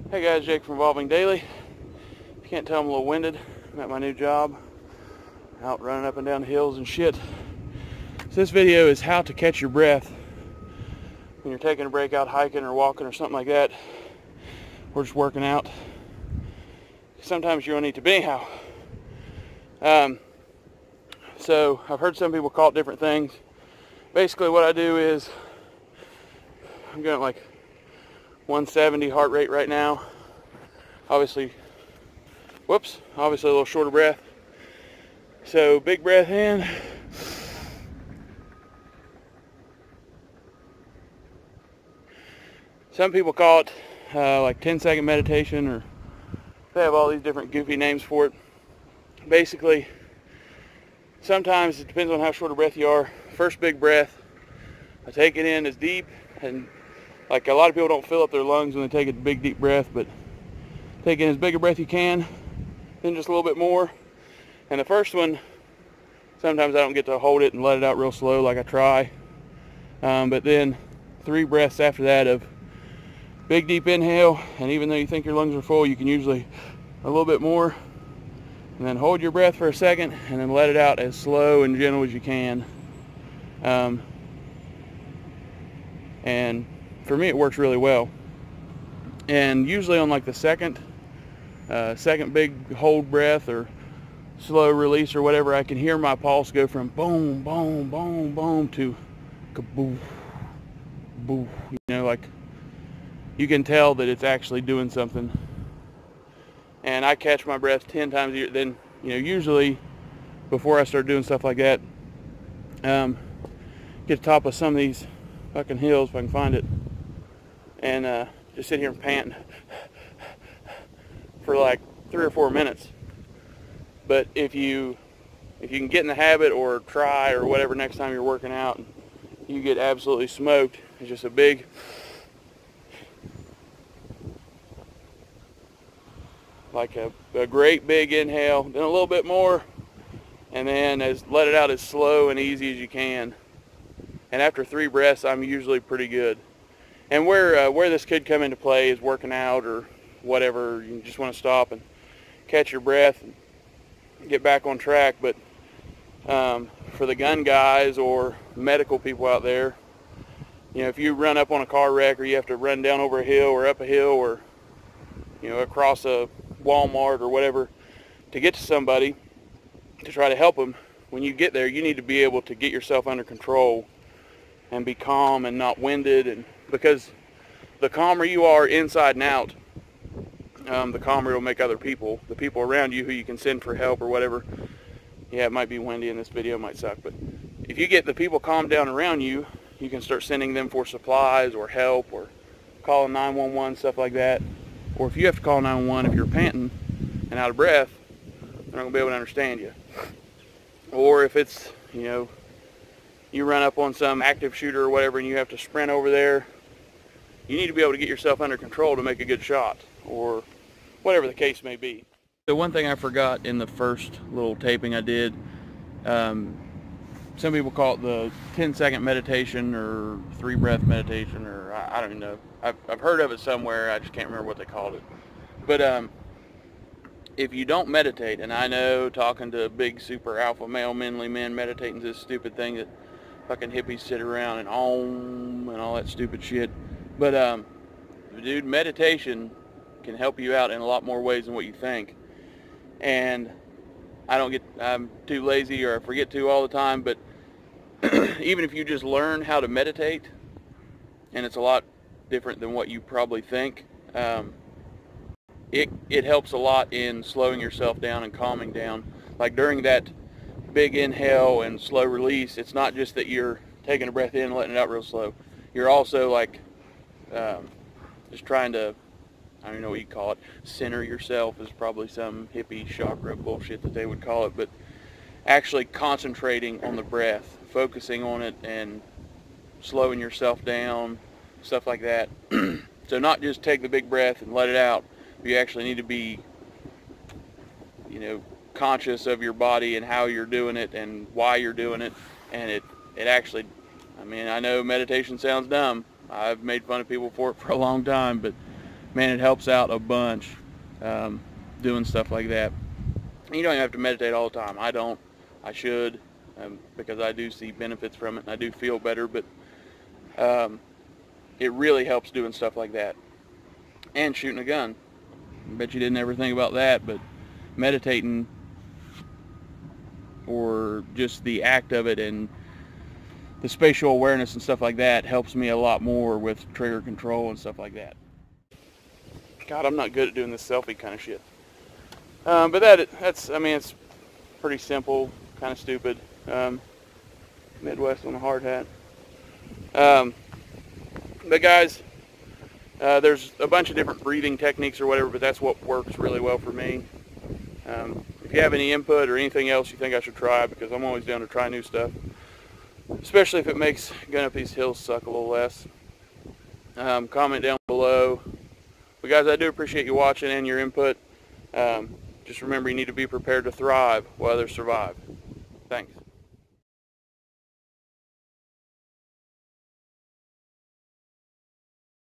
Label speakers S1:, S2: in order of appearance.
S1: Hey guys, Jake from Evolving Daily. If you can't tell, I'm a little winded. I'm at my new job, out running up and down the hills and shit. So this video is how to catch your breath when you're taking a break out hiking or walking or something like that, or just working out. Sometimes you don't need to be anyhow. So I've heard some people call it different things. Basically what I do is, I'm going at like 170 heart rate right now. Obviously a little shorter breath. So big breath in. Some people call it like 10-second meditation, or they have all these different goofy names for it. Basically, sometimes it depends on how short a breath you are. First big breath, I take it in as deep, and like a lot of people don't fill up their lungs when they take a big deep breath, but take in as big a breath you can, then just a little bit more. And the first one, sometimes I don't get to hold it and let it out real slow like I try. But then 3 breaths after that of big deep inhale, and even though you think your lungs are full, you can usually a little bit more. And then hold your breath for a second, and then let it out as slow and gentle as you can. And for me, it works really well. And usually on like the second big hold breath or slow release or whatever, I can hear my pulse go from boom, boom, boom, boom to kaboof, boof. You know, like you can tell that it's actually doing something. And I catch my breath 10 times a year. Then, you know, usually before I start doing stuff like that, get to the top of some of these fucking hills if I can find it, and just sit here and pant for like 3 or 4 minutes. But if you can get in the habit or try or whatever next time you're working out, you get absolutely smoked. It's just a big, like a great big inhale, then a little bit more, and then let it out as slow and easy as you can. And after 3 breaths, I'm usually pretty good. And where this could come into play is working out or whatever. You just want to stop and catch your breath and get back on track. But for the gun guys or medical people out there, you know, if you run up on a car wreck, or you have to run down over a hill or up a hill, or you know, across a Walmart or whatever to get to somebody to try to help them, when you get there, you need to be able to get yourself under control and be calm and not winded. And because the calmer you are inside and out, the calmer you'll make other people, the people around you who you can send for help or whatever. Yeah, it might be windy in this video, it might suck, but if you get the people calmed down around you, you can start sending them for supplies or help, or calling 911, stuff like that. Or if you have to call 911 if you're panting and out of breath, they're not going to be able to understand you. Or if it's, you know, you run up on some active shooter or whatever and you have to sprint over there, you need to be able to get yourself under control to make a good shot, or whatever the case may be. The one thing I forgot in the first little taping I did, some people call it the 10-second meditation or 3-breath meditation, or I don't even know. I've heard of it somewhere, I just can't remember what they called it. But if you don't meditate, and I know talking to big super alpha male manly men, meditating is this stupid thing that fucking hippies sit around and om and all that stupid shit. But dude, meditation can help you out in a lot more ways than what you think. And I'm too lazy, or I forget to all the time, but even if you just learn how to meditate, and it's a lot different than what you probably think, it helps a lot in slowing yourself down and calming down. Like during that big inhale and slow release, it's not just that you're taking a breath in and letting it out real slow. You're also like just trying to, I don't know what you call it, center yourself is probably some hippie chakra bullshit that they would call it, but actually concentrating on the breath, focusing on it and slowing yourself down, stuff like that. So not just take the big breath and let it out, but you actually need to be, you know, conscious of your body and how you're doing it and why you're doing it. And it actually, I mean, I know meditation sounds dumb. I've made fun of people for it for a long time, but man, it helps out a bunch doing stuff like that. And you don't even have to meditate all the time. I don't. I should, because I do see benefits from it and I do feel better, but it really helps doing stuff like that. And shooting a gun. I bet you didn't ever think about that, but meditating, or just the act of it and the spatial awareness and stuff like that, helps me a lot more with trigger control and stuff like that. God, I'm not good at doing this selfie kind of shit. But that's, I mean, it's pretty simple, kind of stupid. Midwest on a hard hat. But guys, there's a bunch of different breathing techniques or whatever, but that's what works really well for me. If you have any input or anything else you think I should try, because I'm always down to try new stuff, especially if it makes going up these hills suck a little less, comment down below. But guys, I do appreciate you watching and your input. Just remember, you need to be prepared to thrive while others survive. Thanks.